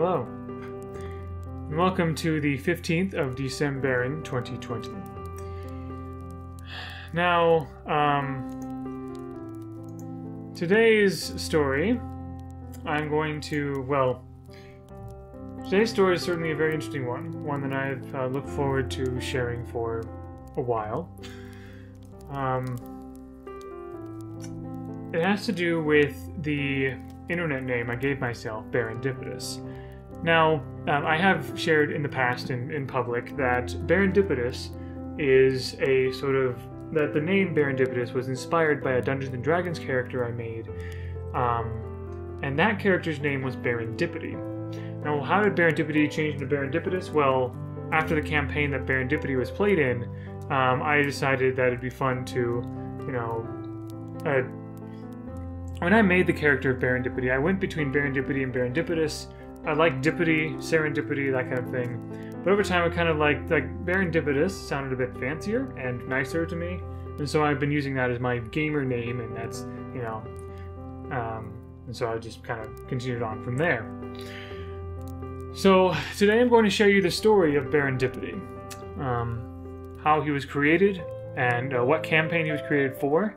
Hello, and welcome to the 15th of Decem-Baron 2020. Now, today's story, today's story is certainly a very interesting one that I've looked forward to sharing for a while. It has to do with the internet name I gave myself, Baron Dippity. Now, I have shared in the past in public that Baron Dippity is that the name Baron Dippity was inspired by a Dungeons & Dragons character I made, and that character's name was Baron Dippity. Now, how did Baron Dippity change into Baron Dippity? Well, after the campaign that Baron Dippity was played in, I decided that it'd be fun to, when I made the character of Baron Dippity, I went between Baron Dippity and Baron Dippity. I liked Dippity, Serendipity, that kind of thing. But over time, I kind of like Baron Dippity sounded a bit fancier and nicer to me, and so I've been using that as my gamer name, and that's, and so I just kind of continued on from there. So today I'm going to show you the story of Baron Dippity, how he was created, and what campaign he was created for,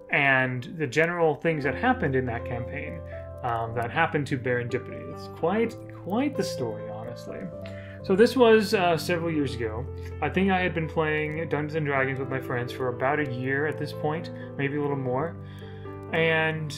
and the general things that happened in that campaign that happened to Baron Dippity. It's quite the story, honestly. So this was several years ago. I think I had been playing Dungeons & Dragons with my friends for about a year at this point, maybe a little more. And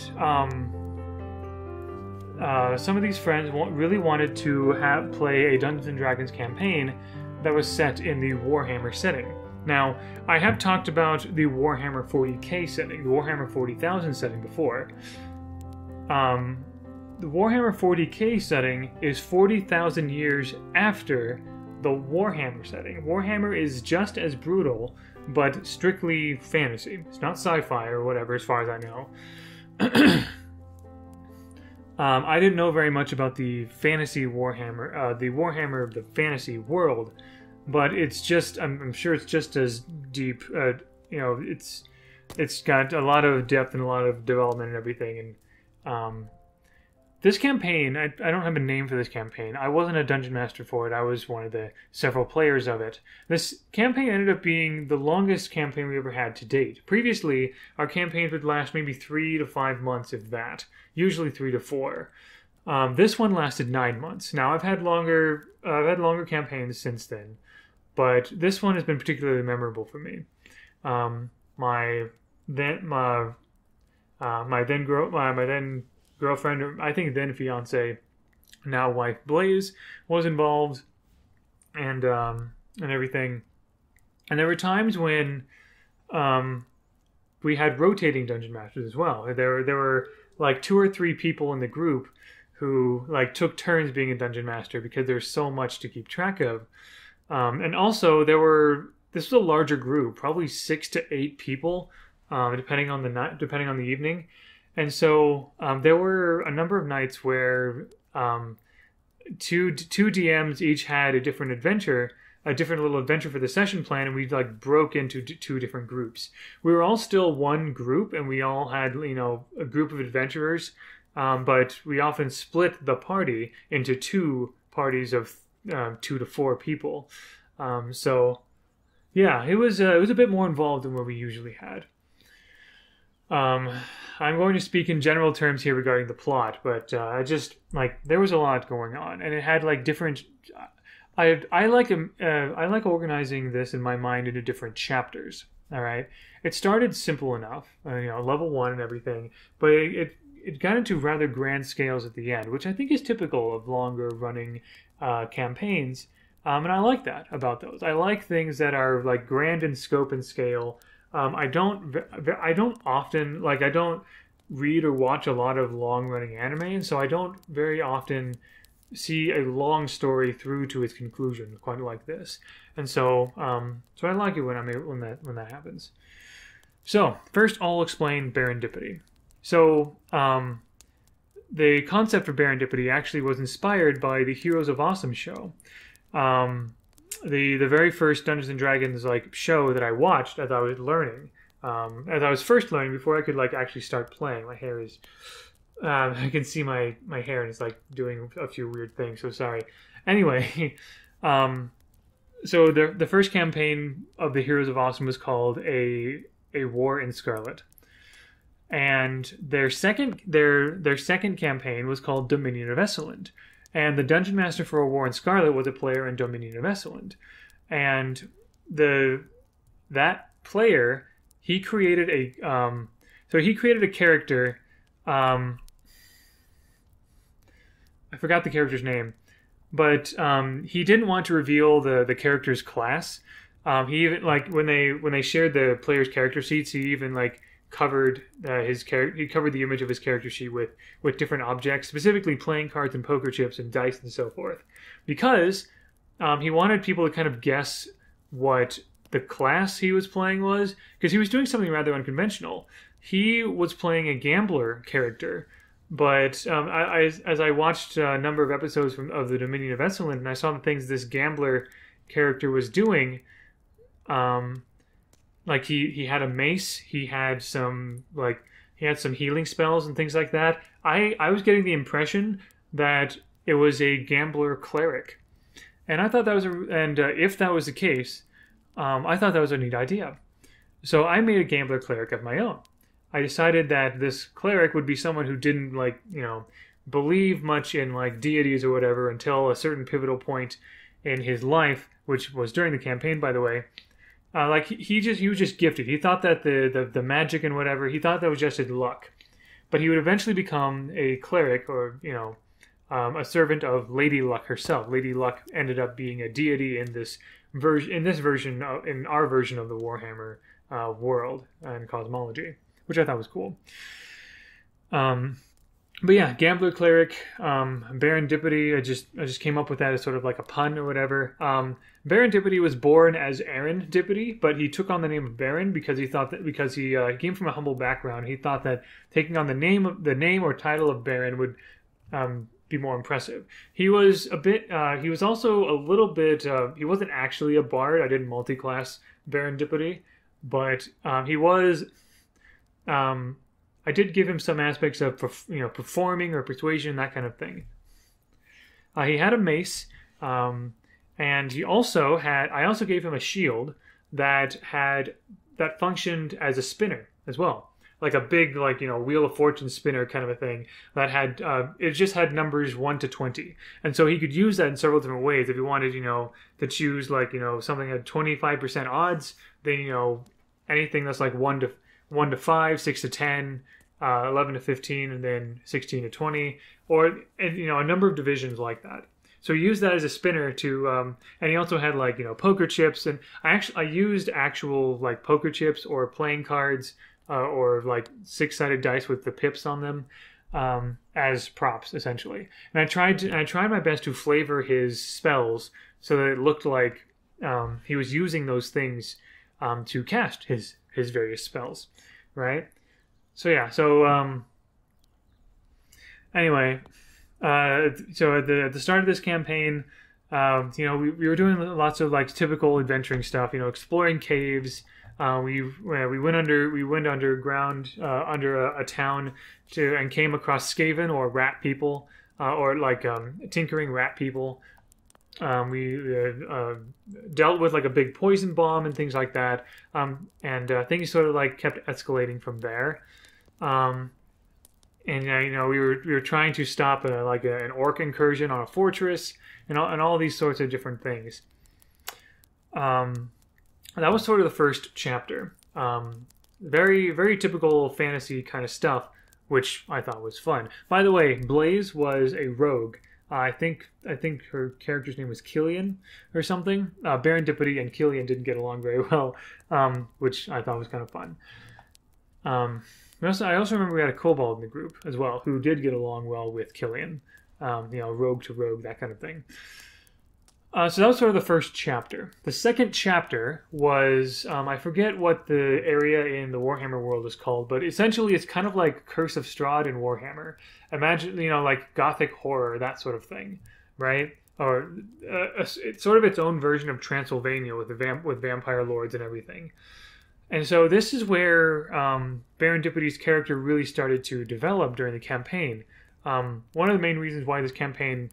some of these friends really wanted to play a Dungeons & Dragons campaign that was set in the Warhammer setting. Now, I have talked about the Warhammer 40k setting, the Warhammer 40,000 setting before. The Warhammer 40k setting is 40,000 years after the Warhammer setting. Warhammer is just as brutal, but strictly fantasy. It's not sci-fi or whatever, as far as I know. I didn't know very much about the fantasy Warhammer, the Warhammer of the fantasy world, but it's just, I'm sure it's just as deep. It's got a lot of depth and a lot of development and everything. And this campaign, I don't have a name for this campaign. I wasn't a dungeon master for it. I was one of the several players of it. This campaign ended up being the longest campaign we ever had to date. Previously, our campaigns would last maybe 3 to 5 months, if that. Usually 3 to 4. This one lasted 9 months. Now, I've had longer campaigns since then, but this one has been particularly memorable for me. My then girlfriend, or I think then fiance, now wife Blaze, was involved, and everything. And there were times when we had rotating dungeon masters as well. There were like 2 or 3 people in the group who took turns being a dungeon master because there's so much to keep track of. And also this was a larger group, probably 6 to 8 people, depending on the evening. And so there were a number of nights where two DMs each had a different little adventure for the session plan, and we broke into 2 different groups. We were all still one group, and we all had a group of adventurers, but we often split the party into 2 parties of 2 to 4 people. So yeah, it was a bit more involved than what we usually had. I'm going to speak in general terms here regarding the plot, but there was a lot going on, and it had different. I like organizing this in my mind into different chapters. All right, it started simple enough, level 1 and everything, but it got into rather grand scales at the end, which I think is typical of longer running campaigns, and I like that about those. I like things that are grand in scope and scale. I don't read or watch a lot of long-running anime, and so I don't very often see a long story through to its conclusion quite like this. And so I like it when that happens. So first, I'll explain Baron Dippity. So the concept for Baron Dippity actually was inspired by the Heroes of Awesome show. The very first Dungeons & Dragons show that I watched as I was learning, as I was first learning before I could actually start playing. My hair is I can see my hair and it's like doing a few weird things. So sorry. Anyway, um, so the first campaign of the Heroes of Awesome was called a War in Scarlet, and their second campaign was called Dominion of Esselund, and the dungeon master for A War in Scarlet was a player in Dominion of Esselund, and that player he created a character. I forgot the character's name, but he didn't want to reveal the character's class. He even like when they shared the player's character sheets, he even like covered his character. He covered the image of his character sheet with different objects, specifically playing cards and poker chips and dice and so forth, because he wanted people to kind of guess what the class he was playing was, because he was doing something rather unconventional. He was playing a gambler character. But as I watched a number of episodes of the Dominion of Esselund, and I saw the things this gambler character was doing, like he had a mace, he had some healing spells and things like that. I was getting the impression that it was a gambler cleric, and I thought that was if that was the case, I thought that was a neat idea. So I made a gambler cleric of my own. I decided that this cleric would be someone who didn't believe much in like deities or whatever until a certain pivotal point in his life, which was during the campaign, by the way. He was just gifted. He thought that the magic and whatever, he thought that was just his luck. But he would eventually become a cleric, or a servant of Lady Luck herself. Lady Luck ended up being a deity in this version, in our version of the Warhammer world and cosmology, which I thought was cool. But yeah, gambler cleric, Baron Dippity. I just came up with that as sort of like a pun or whatever. Baron Dippity was born as Aaron Dippity, but he took on the name of Baron because he thought that because he came from a humble background, he thought that taking on the name or title of Baron would be more impressive. He was a bit. He was also a little bit. He wasn't actually a bard. I didn't multi-class Baron Dippity, but he was. I did give him some aspects of performing or persuasion, that kind of thing. He had a mace, and he also had. I also gave him a shield that functioned as a spinner as well, like a big Wheel of Fortune spinner kind of a thing that had. It just had numbers 1 to 20, and so he could use that in several different ways. If he wanted, to choose something at 25% odds, then anything that's like 1 to 5, 6 to 10, 11 to 15, and then 16 to 20, or a number of divisions like that. So he used that as a spinner to, and he also had poker chips, and I used actual poker chips or playing cards or six-sided dice with the pips on them as props essentially. And I tried my best to flavor his spells so that it looked like he was using those things to cast his various spells. Right, so yeah, anyway, so at the start of this campaign, we were doing lots of typical adventuring stuff, exploring caves. We went underground under a town and came across Skaven or rat people, or tinkering rat people. We dealt with a big poison bomb and things like that, and things sort of kept escalating from there. And we were trying to stop an orc incursion on a fortress, and all these sorts of different things. That was sort of the first chapter. Very very typical fantasy kind of stuff, which I thought was fun. By the way, Blaze was a rogue. I think her character's name was Killian or something. Baron Dippity and Killian didn't get along very well, which I thought was kind of fun. I also remember we had a kobold in the group as well who did get along well with Killian. Rogue to rogue, that kind of thing. So that was sort of the first chapter. The second chapter was, I forget what the area in the Warhammer world is called, but essentially it's kind of like Curse of Strahd in Warhammer. Imagine, like Gothic horror, that sort of thing, right? Or it's sort of its own version of Transylvania with vampire lords and everything. And so this is where Baron Dippity's character really started to develop during the campaign. One of the main reasons why this campaign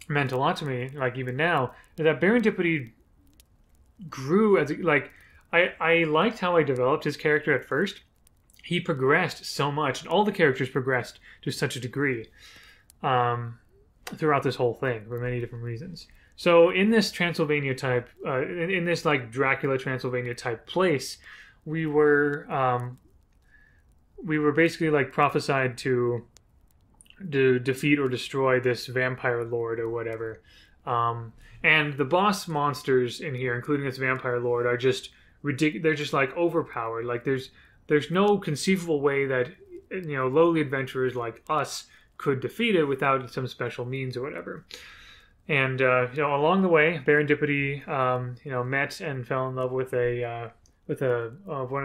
meant a lot to me, like even now, is that Baron Dippity grew as like I liked how I developed his character at first. He progressed so much, and all the characters progressed to such a degree throughout this whole thing for many different reasons. So in this Transylvania type, in this like Dracula Transylvania type place, we were basically like prophesied to defeat or destroy this vampire lord or whatever. And the boss monsters in here, including this vampire lord, are just ridiculous. They're just like overpowered. Like there's no conceivable way that lowly adventurers like us could defeat it without some special means or whatever. And along the way, Baron Dippity met and fell in love with one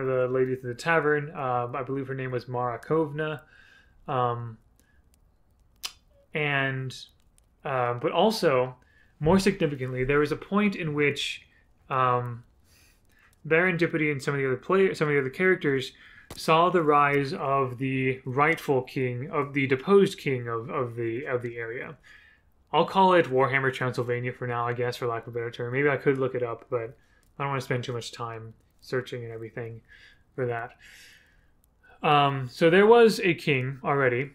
of the ladies of the tavern. I believe her name was Marakovna. But also, more significantly, there was a point in which Baron Dippity and some of the other characters saw the rise of the rightful king, of the deposed king of the area. I'll call it Warhammer Transylvania for now, I guess, for lack of a better term. Maybe I could look it up, but I don't want to spend too much time searching and everything for that. So there was a king already,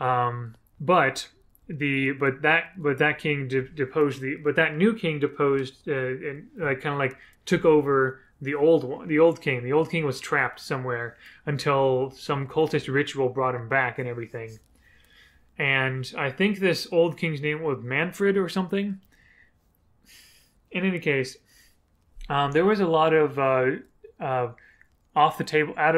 but that king deposed that new king deposed and kind of like took over the old king. The old king was trapped somewhere until some cultist ritual brought him back and everything. And I think this old king's name was Manfred or something. In any case, there was a lot of off the table, out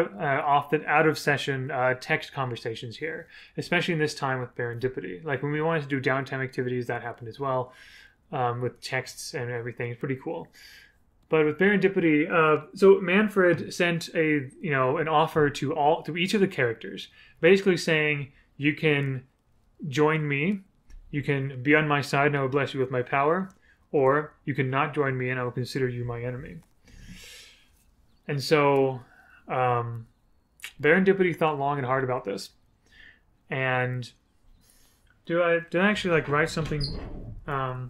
of session text conversations here, especially in this time with Baron Dippity. Like when we wanted to do downtime activities, that happened as well, with texts and everything. It's pretty cool. But with Baron Dippity, so Manfred sent an offer to each of the characters, basically saying, you can join me, you can be on my side and I will bless you with my power, or you can not join me and I will consider you my enemy. And so Baron Dippity thought long and hard about this. And did I actually like write something? I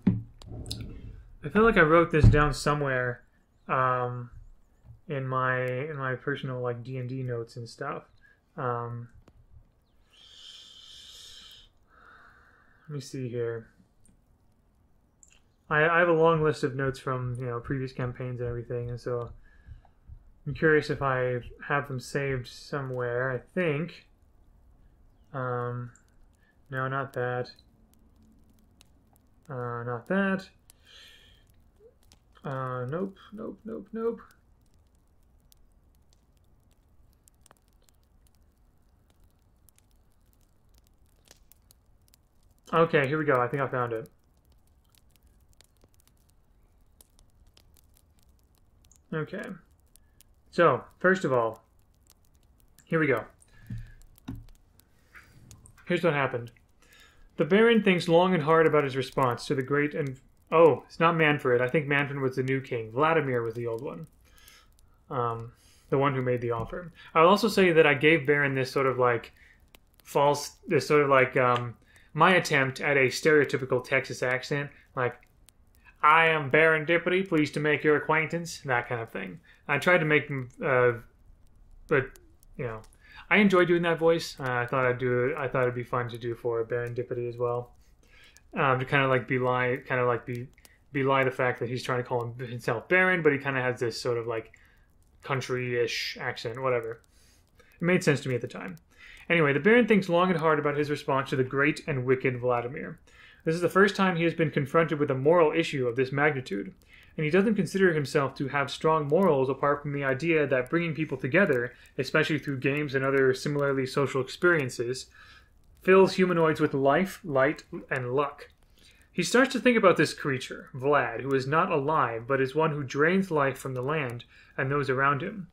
feel like I wrote this down somewhere in my personal like D&D notes and stuff. Let me see here. I have a long list of notes from previous campaigns and everything, and so I'm curious if I have them saved somewhere. I think. No, not that. Not that. Nope. Okay, here we go. I think I found it. Okay. So, first of all, here we go. Here's what happened. The Baron thinks long and hard about his response to the great and... Oh, it's not Manfred. I think Manfred was the new king. Vladimir was the old one. The one who made the offer. I'll also say that I gave Baron this sort of like my attempt at a stereotypical Texas accent, like, I am Baron Dippity, pleased to make your acquaintance, that kind of thing. I tried to make him, but, I enjoy doing that voice. I thought it'd be fun to do for Baron Dippity as well. To kind of like belie the fact that he's trying to call himself Baron, but he kind of has this sort of like country-ish accent, whatever. It made sense to me at the time. Anyway, the Baron thinks long and hard about his response to the great and wicked Vladimir. This is the first time he has been confronted with a moral issue of this magnitude, and he doesn't consider himself to have strong morals apart from the idea that bringing people together, especially through games and other similarly social experiences, fills humanoids with life, light, and luck. He starts to think about this creature, Vlad, who is not alive, but is one who drains life from the land and those around him.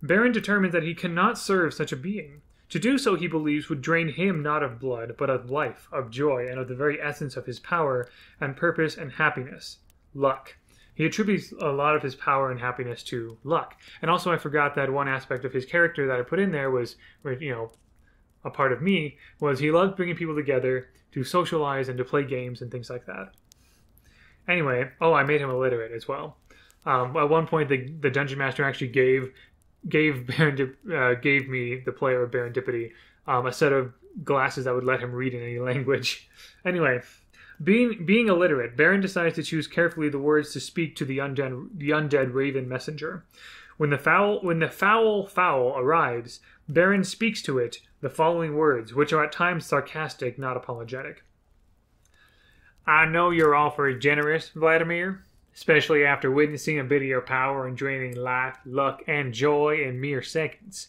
Baron determines that he cannot serve such a being. To do so, he believes, would drain him not of blood, but of life, of joy, and of the very essence of his power and purpose and happiness, luck. He attributes a lot of his power and happiness to luck. And also, I forgot that one aspect of his character that I put in there was, a part of me, was he loved bringing people together to socialize and to play games and things like that. Anyway, I made him illiterate as well. At one point, the dungeon master actually gave me, the player of Baron Dippity, a set of glasses that would let him read in any language. Anyway, being illiterate, Baron decides to choose carefully the words to speak to the undead raven messenger. When the fowl arrives, Baron speaks to it the following words, which are at times sarcastic, not apologetic. I know you're all very generous, Vladimir, especially after witnessing a bit of your power and draining life, luck, and joy in mere seconds.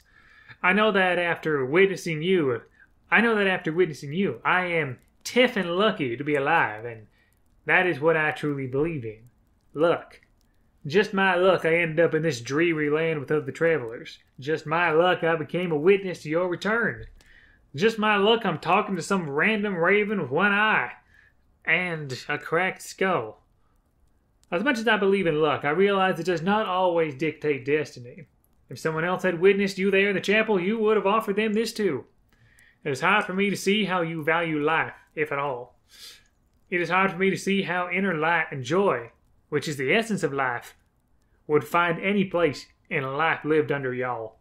I know that after witnessing you, I am tough and lucky to be alive, and that is what I truly believe in. Luck. Just my luck I ended up in this dreary land with other travelers. Just my luck I became a witness to your return. Just my luck I'm talking to some random raven with one eye and a cracked skull. As much as I believe in luck, I realize it does not always dictate destiny. If someone else had witnessed you there in the chapel, you would have offered them this too. It is hard for me to see how you value life, if at all. It is hard for me to see how inner light and joy, which is the essence of life, would find any place in a life lived under y'all.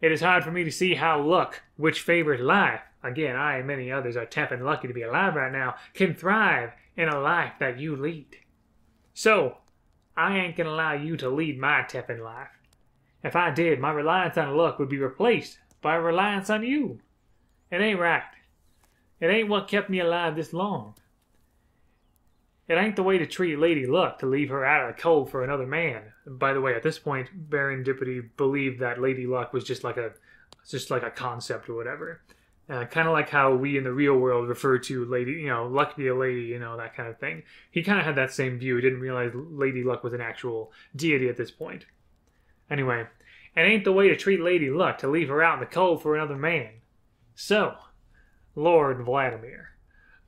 It is hard for me to see how luck, which favors life, again, I and many others are tough and lucky to be alive right now, can thrive in a life that you lead. So, I ain't gonna allow you to lead my tepid life. If I did, my reliance on luck would be replaced by a reliance on you. It ain't right. It ain't what kept me alive this long. It ain't the way to treat Lady Luck to leave her out of the cold for another man. And by the way, at this point, Baron Dippity believed that Lady Luck was just like a concept or whatever. Kind of like how we in the real world refer to Lady, Luck be a lady, that kind of thing. He kind of had that same view. He didn't realize Lady Luck was an actual deity at this point. Anyway, it ain't the way to treat Lady Luck to leave her out in the cold for another man. So, Lord Vladimir,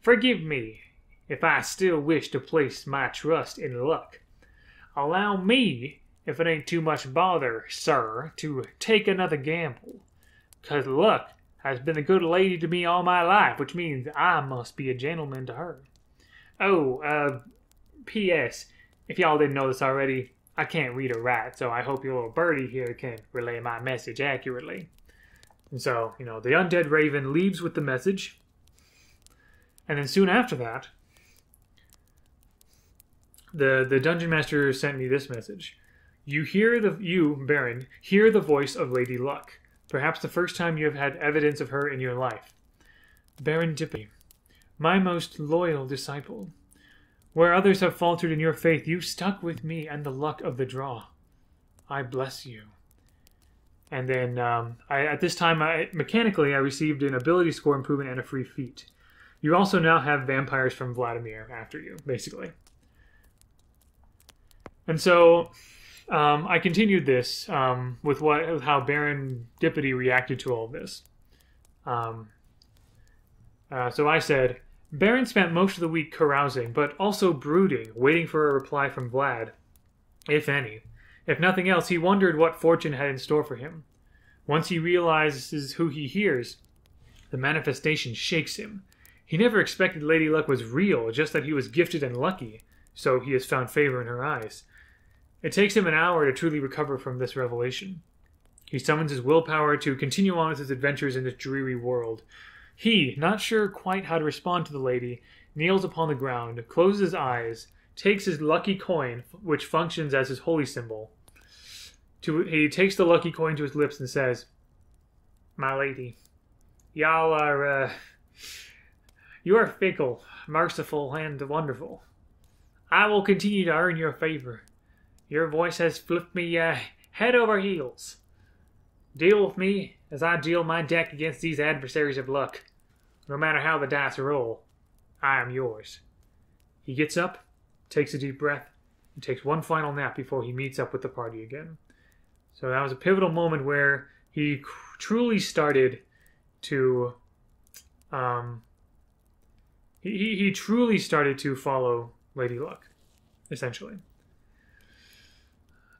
forgive me if I still wish to place my trust in luck. Allow me, if it ain't too much bother, sir, to take another gamble. 'Cause luck has been a good lady to me all my life, which means I must be a gentleman to her. P.S. If y'all didn't know this already, I can't read or write, so I hope your little birdie here can relay my message accurately. And so, the undead raven leaves with the message, and then soon after that, the dungeon master sent me this message. You, Baron, hear the voice of Lady Luck. Perhaps the first time you have had evidence of her in your life. Baron Dippity, my most loyal disciple. Where others have faltered in your faith, you stuck with me and the luck of the draw. I bless you. And then, at this time, mechanically, I received an ability score improvement and a free feat. You also now have vampires from Vladimir after you, basically. And so, I continued this with how Baron Dippity reacted to all of this. So I said, Baron spent most of the week carousing, but also brooding, waiting for a reply from Vlad, if any. If nothing else, he wondered what fortune had in store for him. Once he realizes who he hears, the manifestation shakes him. He never expected Lady Luck was real, just that he was gifted and lucky, so he has found favor in her eyes. It takes him an hour to truly recover from this revelation. He summons his willpower to continue on with his adventures in this dreary world. He, not sure quite how to respond to the lady, kneels upon the ground, closes his eyes, takes his lucky coin, which functions as his holy symbol. He takes the lucky coin to his lips and says, My lady, you are fickle, merciful, and wonderful. I will continue to earn your favor. Your voice has flipped me head over heels. Deal with me as I deal my deck against these adversaries of luck. No matter how the dice roll, I am yours. He gets up, takes a deep breath, and takes one final nap before he meets up with the party again. So that was a pivotal moment where he truly started to he truly started to follow Lady Luck, essentially.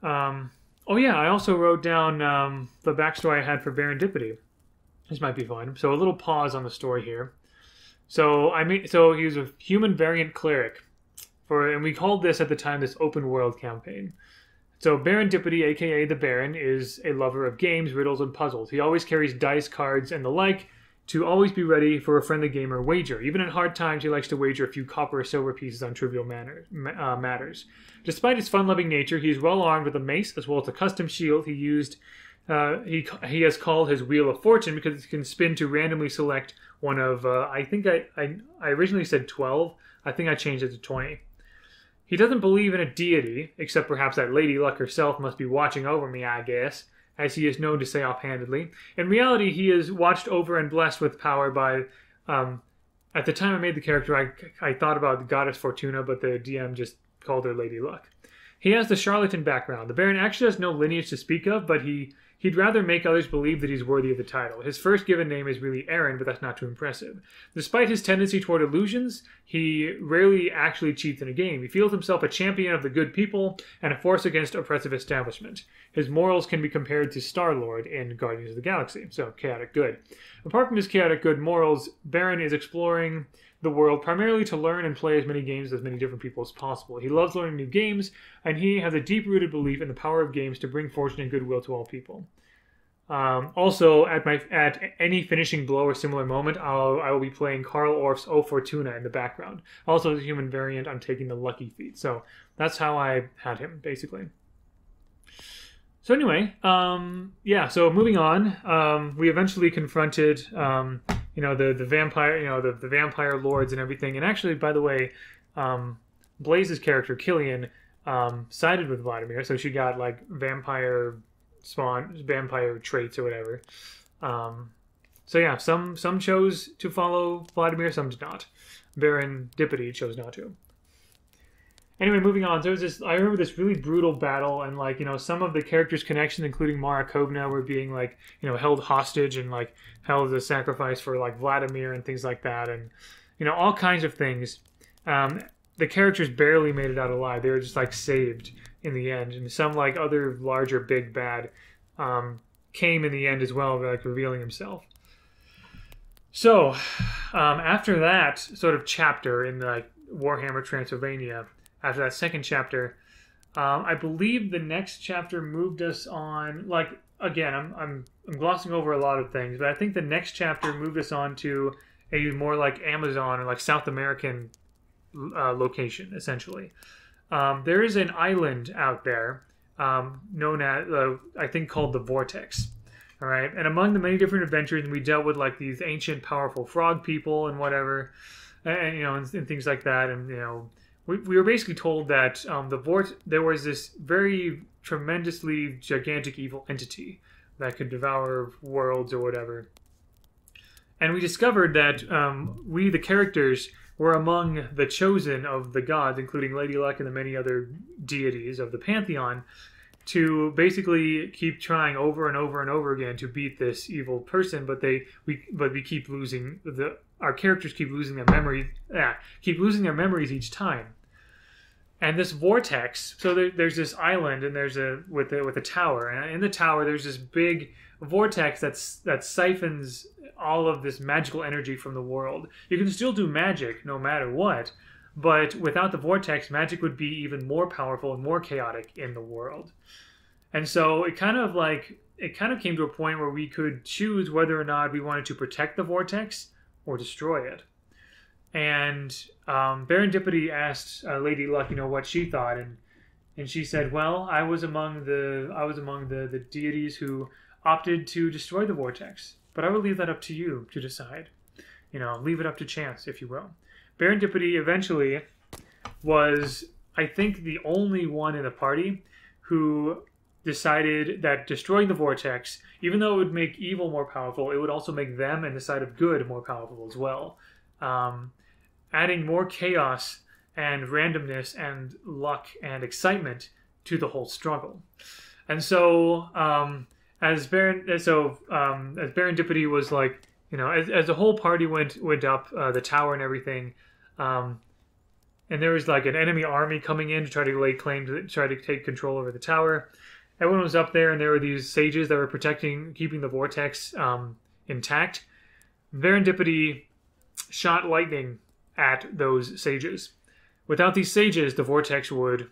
Oh yeah, I also wrote down the backstory I had for Baron Dippity. This might be fun. So a little pause on the story here. So he was a human variant cleric, and we called this at the time this open world campaign. So Baron Dippity, aka the Baron, is a lover of games, riddles, and puzzles. He always carries dice, cards, and the like to always be ready for a friendly game or wager. Even in hard times, he likes to wager a few copper or silver pieces on trivial matters. Despite his fun-loving nature, he is well armed with a mace as well as a custom shield he used. He has called his Wheel of Fortune because it can spin to randomly select one of, I think I originally said 12. I think I changed it to 20. He doesn't believe in a deity, except perhaps that Lady Luck herself must be watching over me, I guess, as he is known to say offhandedly. In reality, he is watched over and blessed with power by... at the time I made the character, I thought about the goddess Fortuna, but the DM just called her Lady Luck. He has the charlatan background. The Baron actually has no lineage to speak of, but he'd rather make others believe that he's worthy of the title. His first given name is really Aaron, but that's not too impressive. Despite his tendency toward illusions, he rarely actually cheats in a game. He feels himself a champion of the good people and a force against oppressive establishment. His morals can be compared to Star-Lord in Guardians of the Galaxy, so chaotic good. Apart from his chaotic good morals, Baron is exploring the world primarily to learn and play as many games as many different people as possible. He loves learning new games, and he has a deep-rooted belief in the power of games to bring fortune and goodwill to all people. Also, at any finishing blow or similar moment, I will be playing Karl Orff's O Fortuna in the background. Also, as a human variant, I'm taking the Lucky feat. So that's how I had him, basically. So anyway, yeah. So moving on, we eventually confronted, the vampire, the vampire lords and everything. And actually, by the way, Blaze's character Killian sided with Vladimir, so she got like vampire traits or whatever. So yeah, some chose to follow Vladimir, some did not. Baron Dippity chose not to. Anyway, moving on. So I remember this really brutal battle, and some of the characters' connections, including Mara Kovna, were being held hostage and held as a sacrifice for Vladimir and things like that, and all kinds of things. The characters barely made it out alive. They were just saved in the end, and some other larger big bad came in the end as well, revealing himself. So after that sort of chapter in Warhammer Transylvania, after that second chapter, I believe the next chapter moved us on. Again, I'm glossing over a lot of things, but I think the next chapter moved us on to a more Amazon or South American location, essentially. There is an island out there known as, I think, called the Vortex. All right, and among the many different adventures, we dealt with these ancient, powerful frog people and whatever, and things like that. And we were basically told that there was this very tremendously gigantic evil entity that could devour worlds or whatever. And we discovered that we, the characters, were among the chosen of the gods, including Lady Luck and the many other deities of the pantheon, to basically keep trying over and over and over again to beat this evil person. But we keep losing our characters keep losing their memories each time. And this vortex, so there's this island, and there's with a tower, and in the tower there's this big vortex that siphons all of this magical energy from the world. You can still do magic no matter what, but without the vortex, magic would be even more powerful and more chaotic in the world. And so it kind of came to a point where we could choose whether or not we wanted to protect the vortex or destroy it. And Baron Dippity asked Lady Luck, what she thought, and she said, "Well, I was among the deities who opted to destroy the vortex, but I will leave that up to you to decide. Leave it up to chance, if you will." Baron Dippity eventually was, I think, the only one in the party who decided that destroying the vortex, even though it would make evil more powerful, it would also make them and the side of good more powerful as well. Adding more chaos and randomness and luck and excitement to the whole struggle. And so, as Baron Dippity was as the whole party went up the tower and everything, and there was like an enemy army coming in to try to lay claim to try to take control over the tower. Everyone was up there, and there were these sages that were keeping the vortex intact. Baron Dippity shot lightning at those sages. Without these sages, the vortex would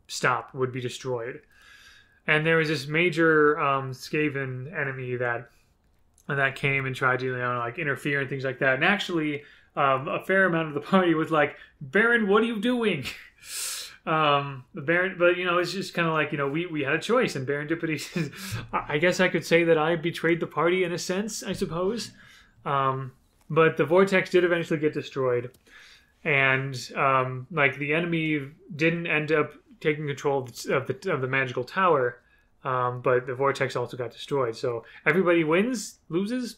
stop, would be destroyed. And there was this major Skaven enemy that came and tried to like interfere and things like that. And actually, a fair amount of the party was like, "Baron, what are you doing?" The Baron, but it's just kind of like we had a choice, and Baron Dippity says, "I guess I could say that I betrayed the party in a sense, I suppose." But the vortex did eventually get destroyed, and like the enemy didn't end up taking control of the magical tower, but the vortex also got destroyed. So everybody wins, loses,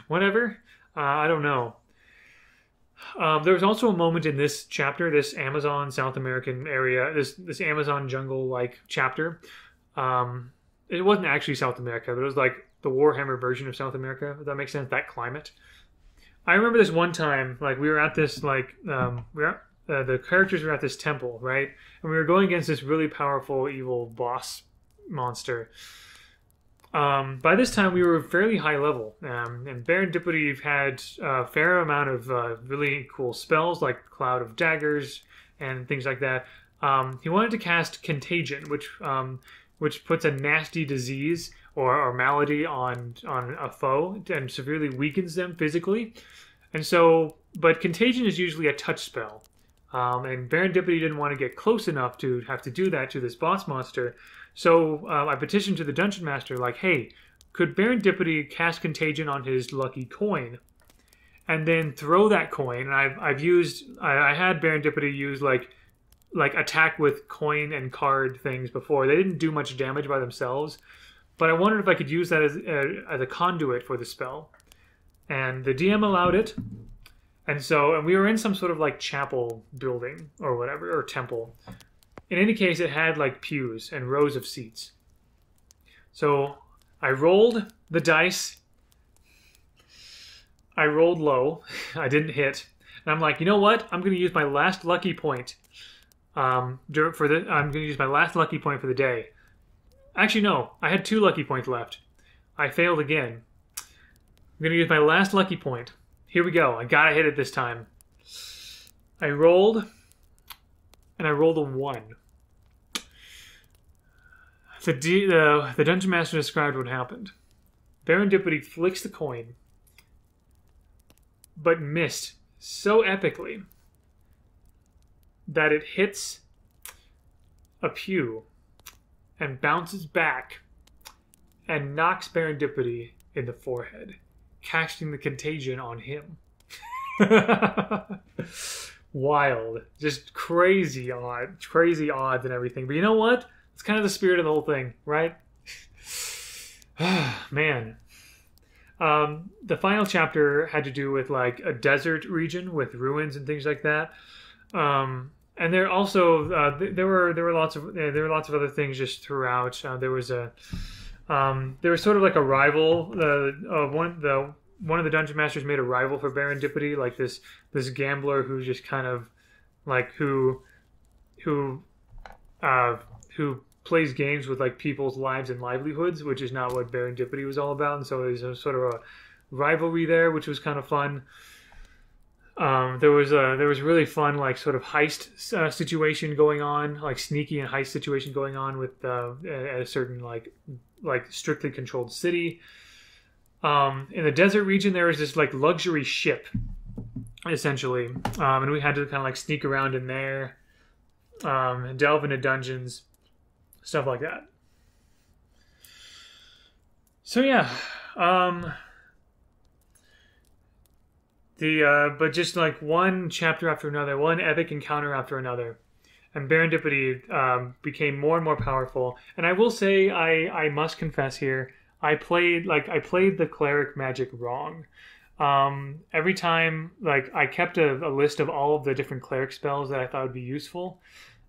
whatever. I don't know. There was also a moment in this chapter, this Amazon South American area, this Amazon jungle-like chapter. It wasn't actually South America, but it was like the Warhammer version of South America, if that makes sense, that climate. I remember this one time, like we were at this, the characters were at this temple, right? And we were going against this really powerful, evil boss monster. By this time, we were fairly high level, and Baron Dippity had a fair amount of really cool spells, like Cloud of Daggers and things like that. He wanted to cast Contagion, which puts a nasty disease or malady on a foe and severely weakens them physically. And so, but Contagion is usually a touch spell. And Baron Dippity didn't want to get close enough to have to do that to this boss monster. So I petitioned to the Dungeon Master, like, hey, could Baron Dippity cast Contagion on his lucky coin? And then throw that coin. And I had Baron Dippity use like attack with coin and card things before. They didn't do much damage by themselves. But I wondered if I could use that as a conduit for the spell. And the DM allowed it. And we were in some sort of like chapel building or whatever, or temple. In any case, it had like pews and rows of seats. So I rolled the dice. I rolled low. I didn't hit. And I'm like, you know what? I'm going to use my last lucky point. I'm going to use my last lucky point for the day. Actually, no. I had 2 lucky points left. I failed again. I'm going to use my last lucky point. Here we go. I gotta hit it this time. I rolled, and I rolled a 1. The Dungeon Master described what happened. Baron Dippity flicks the coin, but missed so epically that it hits a pew and bounces back and knocks Baron Dippity in the forehead, casting the contagion on him. Wild. Just crazy odds and everything. But you know what? It's kind of the spirit of the whole thing, right? Man. The final chapter had to do with like a desert region with ruins and things like that. And there also there were lots of other things just throughout. There was sort of like a rival. One of the dungeon masters made a rival for Baron Dippity, like this gambler who's just kind of like who plays games with like people's lives and livelihoods, which is not what Baron Dippity was all about. And so there's a sort of a rivalry there, which was kind of fun. There was really fun like sort of heist situation going on, like sneaky and heist situation going on with at a certain like strictly controlled city. In the desert region, there was this like luxury ship, essentially, and we had to kind of like sneak around in there, and delve into dungeons, stuff like that. So yeah, but just like one chapter after another, one epic encounter after another, and Baron Dippity became more and more powerful. And I will say, I must confess here, I played the cleric magic wrong. Every time, like, I kept a list of all of the different cleric spells that I thought would be useful,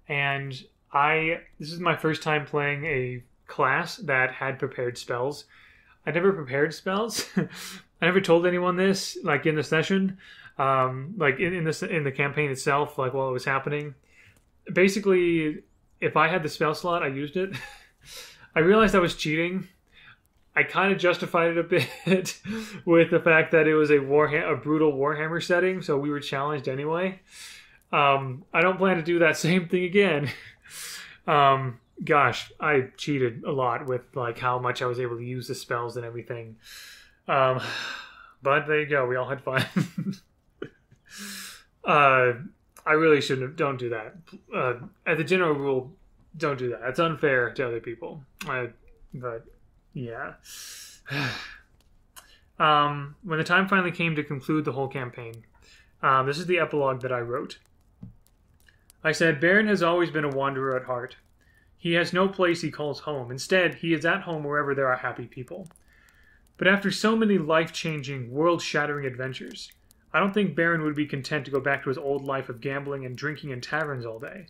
and this is my first time playing a class that had prepared spells. I never prepared spells. I never told anyone this, like in the session, Like in the campaign itself, like while it was happening. Basically, if I had the spell slot, I used it. I realized I was cheating. I kind of justified it a bit with the fact that it was a brutal Warhammer setting, so we were challenged anyway. I don't plan to do that same thing again. Gosh, I cheated a lot with like how much I was able to use the spells and everything. But there you go. We all had fun. I really shouldn't have. Don't do that. As a general rule, don't do that. It's unfair to other people. But yeah. When the time finally came to conclude the whole campaign, this is the epilogue that I wrote. I said, Baron has always been a wanderer at heart. He has no place he calls home. Instead, he is at home wherever there are happy people. But after so many life-changing, world-shattering adventures, I don't think Baron would be content to go back to his old life of gambling and drinking in taverns all day.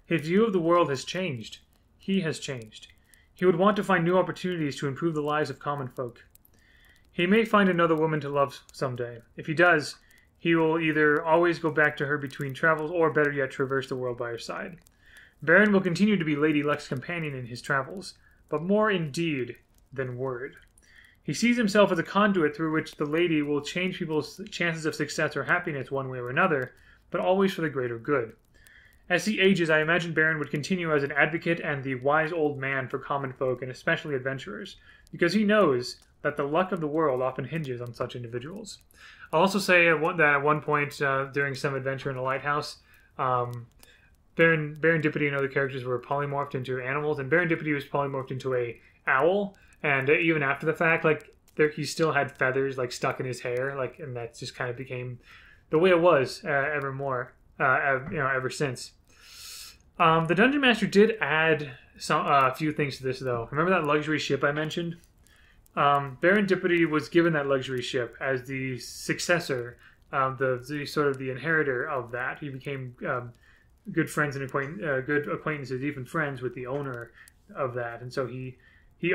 His view of the world has changed. He has changed. He would want to find new opportunities to improve the lives of common folk. He may find another woman to love someday. If he does, he will either always go back to her between travels or, better yet, traverse the world by her side. Baron will continue to be Lady Luck's companion in his travels, but more in deed than word. He sees himself as a conduit through which the lady will change people's chances of success or happiness one way or another, but always for the greater good. As he ages, I imagine Baron would continue as an advocate and the wise old man for common folk and especially adventurers, because he knows that the luck of the world often hinges on such individuals. I'll also say that at one point during some adventure in a lighthouse, Baron Dippity and other characters were polymorphed into animals, and Baron Dippity was polymorphed into a owl. And even after the fact, like he still had feathers like stuck in his hair, like, and that just kind of became the way it was ever since. The Dungeon Master did add a few things to this, though. Remember that luxury ship I mentioned? Baron Dippity was given that luxury ship as the successor, the sort of the inheritor of that. He became good friends and good acquaintances, even friends with the owner of that, and so he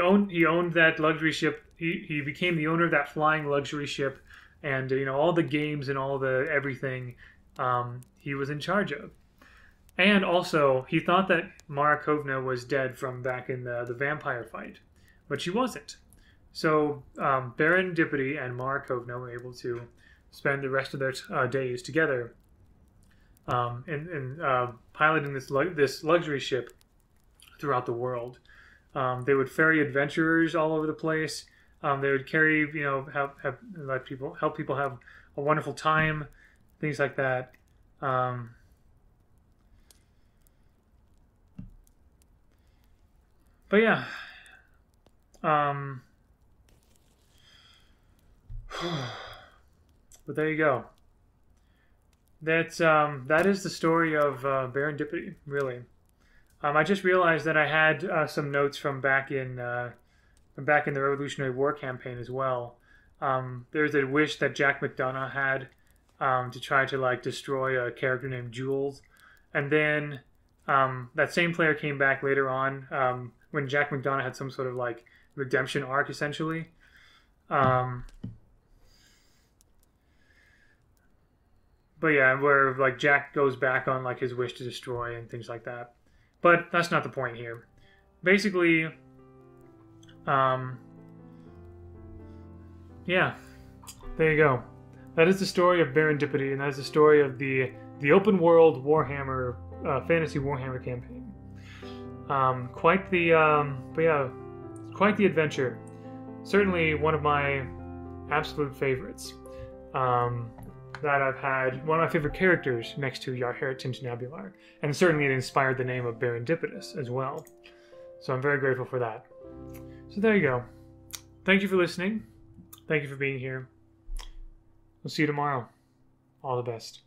owned that luxury ship. He became the owner of that flying luxury ship, and all the games and all the everything he was in charge of. And also, he thought that Mara Kovna was dead from back in the vampire fight, but she wasn't. So Baron Dippity and Mara Kovna were able to spend the rest of their days together in piloting this luxury ship throughout the world. They would ferry adventurers all over the place. They would carry, help people have a wonderful time, things like that. But yeah, but there you go. That is the story of Baron Dippity, really. I just realized that I had some notes from back in the Revolutionary War campaign as well. There's a wish that Jack McDonough had to try to destroy a character named Jules, and then that same player came back later on when Jack McDonough had some sort of redemption arc, essentially. But yeah, where Jack goes back on his wish to destroy and things like that. But that's not the point here. Basically, yeah, there you go. That is the story of Baron Dippity, and that is the story of the open world Warhammer fantasy Warhammer campaign. Quite the adventure. Certainly one of my absolute favorites. That I've had, one of my favorite characters next to Yarharet Tintonabular, and certainly it inspired the name of Baron Dippitus as well. So I'm very grateful for that. So there you go. Thank you for listening. Thank you for being here. We'll see you tomorrow. All the best.